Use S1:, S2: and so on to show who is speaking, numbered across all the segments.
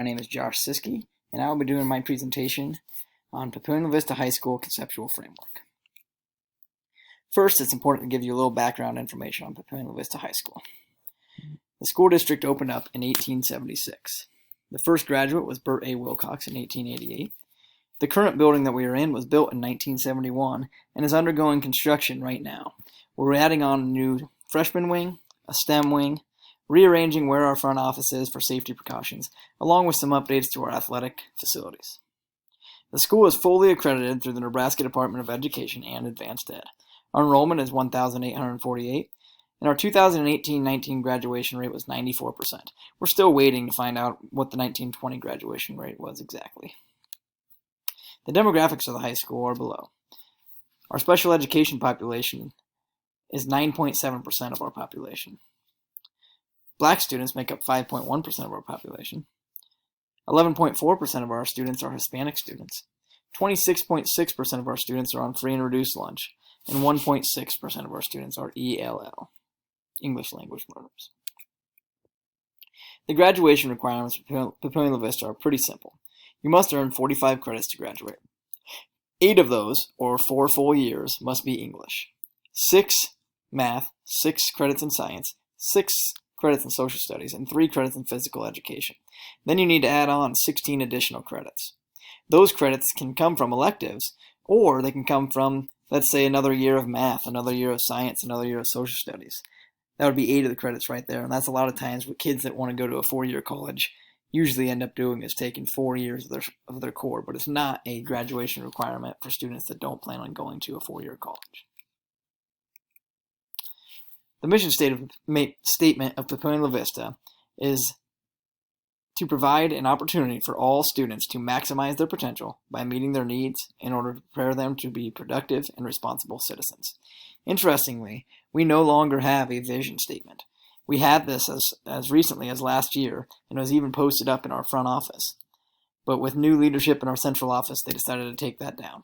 S1: My name is Josh Siski, and I will be doing my presentation on Papillion Vista High School Conceptual Framework. First, it's important to give you a little background information on Papillion Vista High School. The school district opened up in 1876. The first graduate was Bert A. Wilcox in 1888. The current building that we are in was built in 1971 and is undergoing construction right now. We're adding on a new freshman wing, a STEM wing, rearranging where our front office is for safety precautions, along with some updates to our athletic facilities. The school is fully accredited through the Nebraska Department of Education and Advanced Ed. Our enrollment is 1,848, and our 2018-19 graduation rate was 94%. We're still waiting to find out what the 1920 graduation rate was exactly. The demographics of the high school are below. Our special education population is 9.7% of our population. Black students make up 5.1% of our population. 11.4% of our students are Hispanic students. 26.6% of our students are on free and reduced lunch. And 1.6% of our students are ELL, English Language Learners. The graduation requirements for Papillion Vista are pretty simple. You must earn 45 credits to graduate. 8 of those, or 4 full years, must be English. 6 math, 6 credits in science, 6 credits in social studies, and 3 credits in physical education. Then you need to add on 16 additional credits. Those credits can come from electives, or they can come from, let's say, another year of math, another year of science, another year of social studies. That would be 8 of the credits right there, and that's a lot of times what kids that want to go to a 4-year college usually end up doing is taking 4 years of their core, but it's not a graduation requirement for students that don't plan on going to a 4-year college. The mission statement of Papillion Vista is to provide an opportunity for all students to maximize their potential by meeting their needs in order to prepare them to be productive and responsible citizens. Interestingly, we no longer have a vision statement. We had this as recently as last year and was even posted up in our front office. But with new leadership in our central office, they decided to take that down.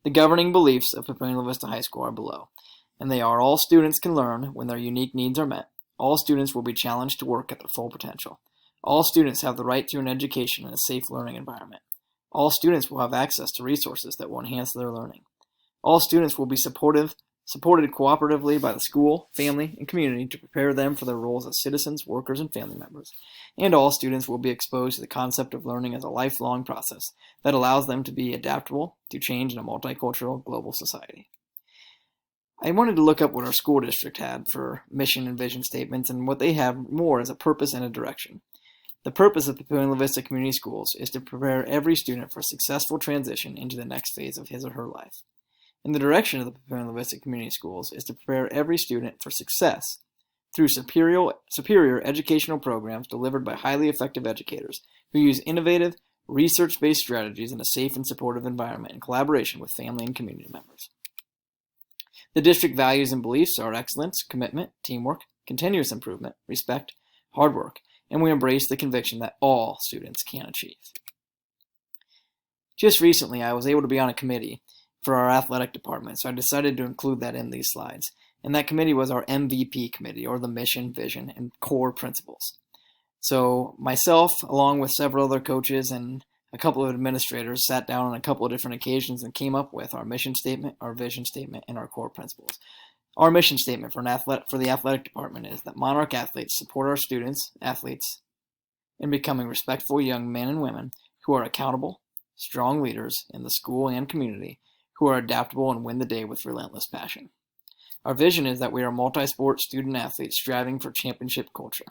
S1: The governing beliefs of Papillion Vista High School are below, and they are: all students can learn when their unique needs are met. All students will be challenged to work at their full potential. All students have the right to an education in a safe learning environment. All students will have access to resources that will enhance their learning. All students will be supported cooperatively by the school, family, and community to prepare them for their roles as citizens, workers, and family members. And all students will be exposed to the concept of learning as a lifelong process that allows them to be adaptable to change in a multicultural global society. I wanted to look up what our school district had for mission and vision statements, and what they have more is a purpose and a direction. The purpose of Papillion Vista Community Schools is to prepare every student for a successful transition into the next phase of his or her life. And the direction of the Papillion Vista Community Schools is to prepare every student for success through superior educational programs delivered by highly effective educators who use innovative, research-based strategies in a safe and supportive environment in collaboration with family and community members. The district values and beliefs are excellence, commitment, teamwork, continuous improvement, respect, hard work, and we embrace the conviction that all students can achieve. Just recently, I was able to be on a committee for our athletic department, so I decided to include that in these slides. And that committee was our MVP committee, or the mission, vision, and core principles. So myself, along with several other coaches and a couple of administrators, sat down on a couple of different occasions and came up with our mission statement, our vision statement, and our core principles. Our mission statement for the athletic department is that Monarch athletes support our athletes, in becoming respectful young men and women who are accountable, strong leaders in the school and community, who are adaptable and win the day with relentless passion. Our vision is that we are multi-sport student athletes striving for championship culture.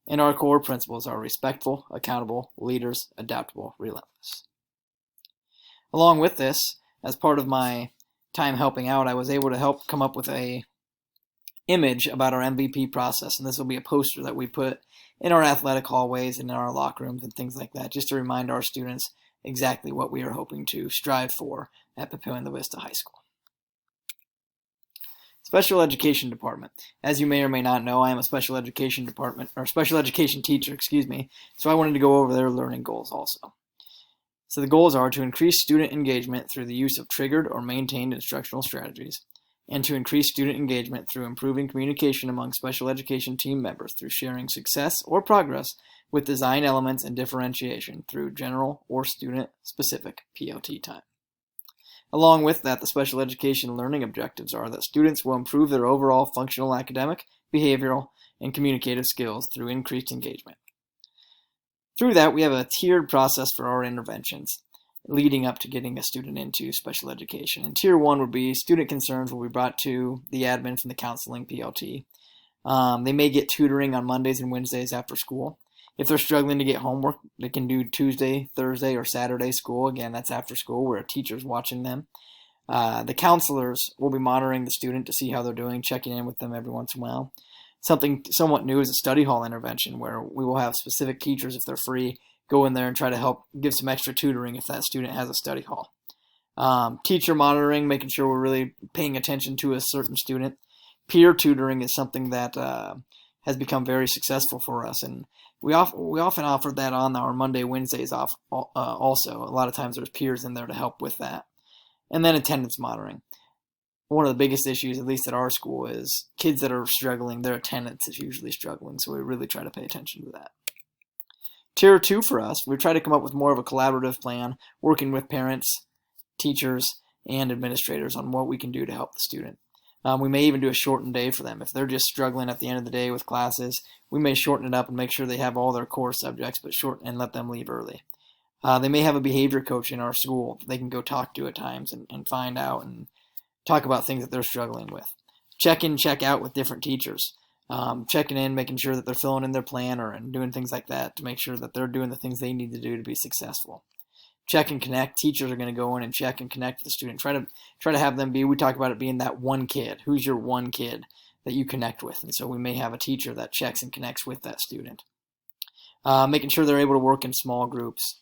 S1: And our core principles are respectful, accountable, leaders, adaptable, relentless. Along with this, as part of my time helping out, I was able to help come up with an image about our MVP process, and this will be a poster that we put in our athletic hallways and in our locker rooms and things like that, just to remind our students exactly what we are hoping to strive for at Papillion Vista High School. Special Education Department. As you may or may not know, I am a special education teacher, so I wanted to go over their learning goals also. So the goals are to increase student engagement through the use of triggered or maintained instructional strategies, and to increase student engagement through improving communication among special education team members through sharing success or progress with design elements and differentiation through general or student-specific PLT time. Along with that, the special education learning objectives are that students will improve their overall functional academic, behavioral, and communicative skills through increased engagement. Through that, we have a tiered process for our interventions leading up to getting a student into special education. And tier 1 would be student concerns will be brought to the admin from the counseling PLT. They may get tutoring on Mondays and Wednesdays after school. If they're struggling to get homework, they can do Tuesday, Thursday, or Saturday school. Again, that's after school where a teacher's watching them. The counselors will be monitoring the student to see how they're doing, checking in with them every once in a while. Something somewhat new is a study hall intervention where we will have specific teachers, if they're free, go in there and try to help give some extra tutoring if that student has a study hall. Teacher monitoring, making sure we're really paying attention to a certain student. Peer tutoring is something that has become very successful for us, and we often offer that on our Monday, Wednesdays off also. A lot of times there's peers in there to help with that. And then attendance monitoring. One of the biggest issues, at least at our school, is kids that are struggling, their attendance is usually struggling, so we really try to pay attention to that. Tier 2 for us, we try to come up with more of a collaborative plan, working with parents, teachers, and administrators on what we can do to help the student. We may even do a shortened day for them. If they're just struggling at the end of the day with classes, we may shorten it up and make sure they have all their core subjects, but and let them leave early. They may have a behavior coach in our school that they can go talk to at times and find out and talk about things that they're struggling with. Check in, check out with different teachers. Checking in, making sure that they're filling in their plan and doing things like that to make sure that they're doing the things they need to do to be successful. Check and connect. Teachers are going to go in and check and connect with the student. Try to have them be, we talk about it being that one kid. Who's your one kid that you connect with? And so we may have a teacher that checks and connects with that student. Making sure they're able to work in small groups.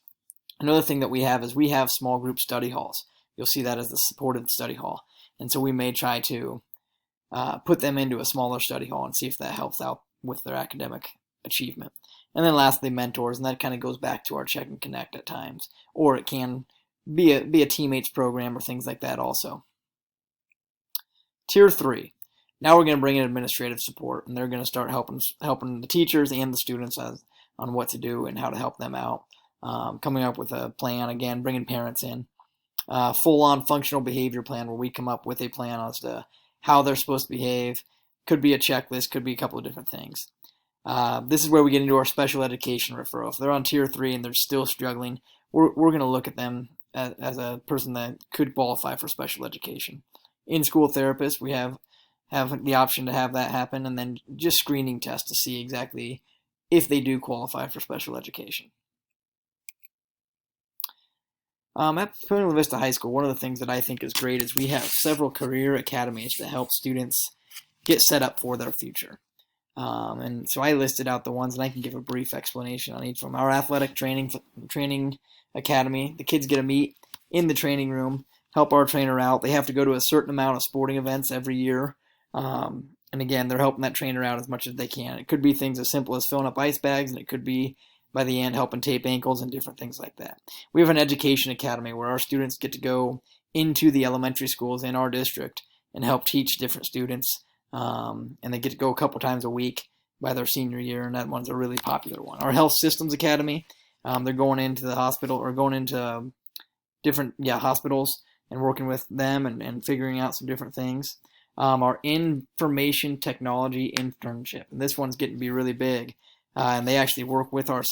S1: Another thing that we have is we have small group study halls. You'll see that as the supported study hall. And so we may try to put them into a smaller study hall and see if that helps out with their academic achievement. And then lastly, mentors, and that kind of goes back to our check and connect at times. Or it can be a teammates program or things like that also. Tier 3. Now we're going to bring in administrative support, and they're going to start helping the teachers and the students on what to do and how to help them out. Coming up with a plan, again, bringing parents in. Full-on functional behavior plan where we come up with a plan as to how they're supposed to behave. Could be a checklist, could be a couple of different things. This is where we get into our special education referral. If they're on tier 3 and they're still struggling, we're going to look at them as a person that could qualify for special education. In-school therapists, we have the option to have that happen, and then just screening tests to see exactly if they do qualify for special education. At Papillion Vista High School, one of the things that I think is great is we have several career academies that help students get set up for their future. And so I listed out the ones, and I can give a brief explanation on each of them. Our athletic training academy, the kids get to meet in the training room, help our trainer out. They have to go to a certain amount of sporting events every year. And again, they're helping that trainer out as much as they can. It could be things as simple as filling up ice bags, and it could be by the end helping tape ankles and different things like that. We have an education academy where our students get to go into the elementary schools in our district and help teach different students. And they get to go a couple times a week by their senior year, and that one's a really popular one. Our health systems academy, they're going into the hospital or going into different hospitals and working with them and figuring out some different things. Our information technology internship, and this one's getting to be really big. And they actually work with our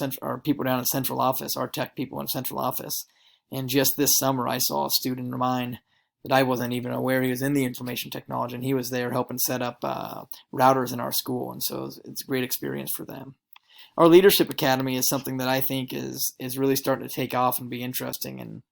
S1: people down in central office, our tech people in central office. And just this summer, I saw a student of mine that I wasn't even aware he was in the information technology, and he was there helping set up routers in our school. And so it's a great experience for them. Our leadership academy is something that I think is really starting to take off and be interesting, and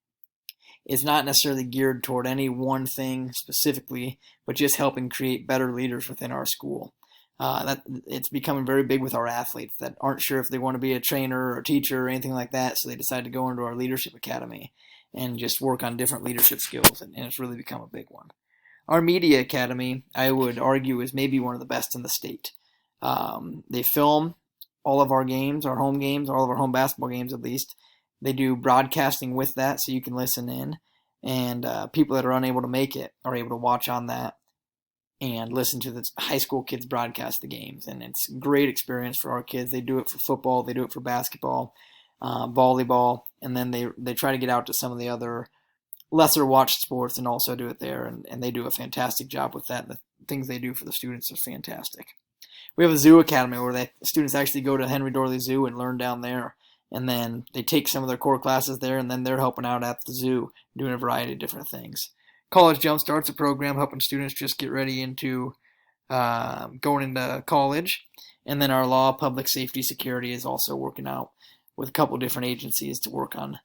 S1: is not necessarily geared toward any one thing specifically, but just helping create better leaders within our school. That it's becoming very big with our athletes that aren't sure if they want to be a trainer or a teacher or anything like that, so they decide to go into our leadership academy and just work on different leadership skills, and it's really become a big one. Our media academy, I would argue, is maybe one of the best in the state. They film all of our games, our home games, all of our home basketball games at least. They do broadcasting with that, so you can listen in, and people that are unable to make it are able to watch on that. and listen to the high school kids broadcast the games. And it's a great experience for our kids. They do it for football, they do it for basketball, volleyball, and then they try to get out to some of the other lesser watched sports and also do it there. And they do a fantastic job with that. The things they do for the students are fantastic. We have a zoo academy where the students actually go to Henry Dorley Zoo and learn down there. And then they take some of their core classes there, and then they're helping out at the zoo, doing a variety of different things. College Jumpstart's a program helping students just get ready into going into college. And then our law, public safety, security is also working out with a couple different agencies to work on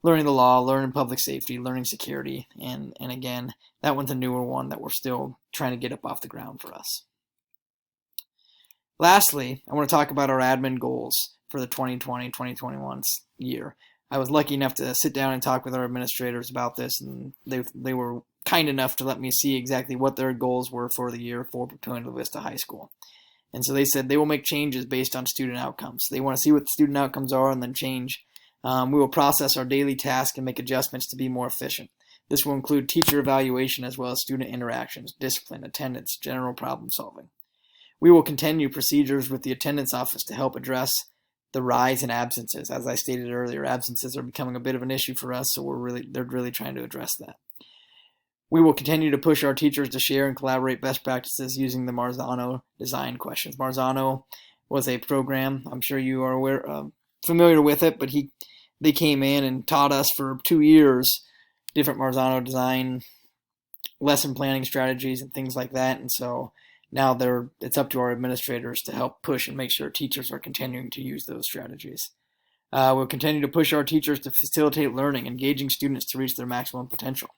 S1: learning the law, learning public safety, learning security. And again, that one's a newer one that we're still trying to get up off the ground for us. Lastly, I want to talk about our admin goals for the 2020-2021 year. I was lucky enough to sit down and talk with our administrators about this, and they were kind enough to let me see exactly what their goals were for the year for Papillion Vista High School. And so they said they will make changes based on student outcomes. They want to see what the student outcomes are and then change. We will process our daily tasks and make adjustments to be more efficient. This will include teacher evaluation as well as student interactions, discipline, attendance, general problem solving. We will continue procedures with the attendance office to help address the rise in absences. As I stated earlier, absences are becoming a bit of an issue for us, so they're really trying to address that. We will continue to push our teachers to share and collaborate best practices using the Marzano design questions. Marzano was a program, I'm sure you are familiar with it, but they came in and taught us for 2 years different Marzano design lesson planning strategies and things like that. And so now it's up to our administrators to help push and make sure teachers are continuing to use those strategies. We'll continue to push our teachers to facilitate learning, engaging students to reach their maximum potential.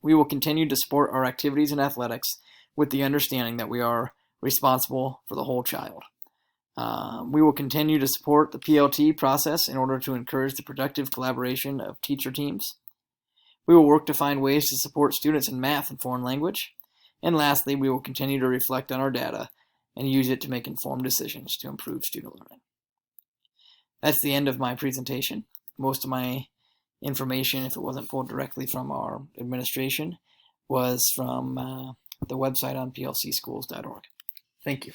S1: We will continue to support our activities in athletics with the understanding that we are responsible for the whole child. We will continue to support the PLT process in order to encourage the productive collaboration of teacher teams. We will work to find ways to support students in math and foreign language. And lastly, we will continue to reflect on our data and use it to make informed decisions to improve student learning. That's the end of my presentation. Most of my information, if it wasn't pulled directly from our administration, was from the website on plcschools.org. Thank you.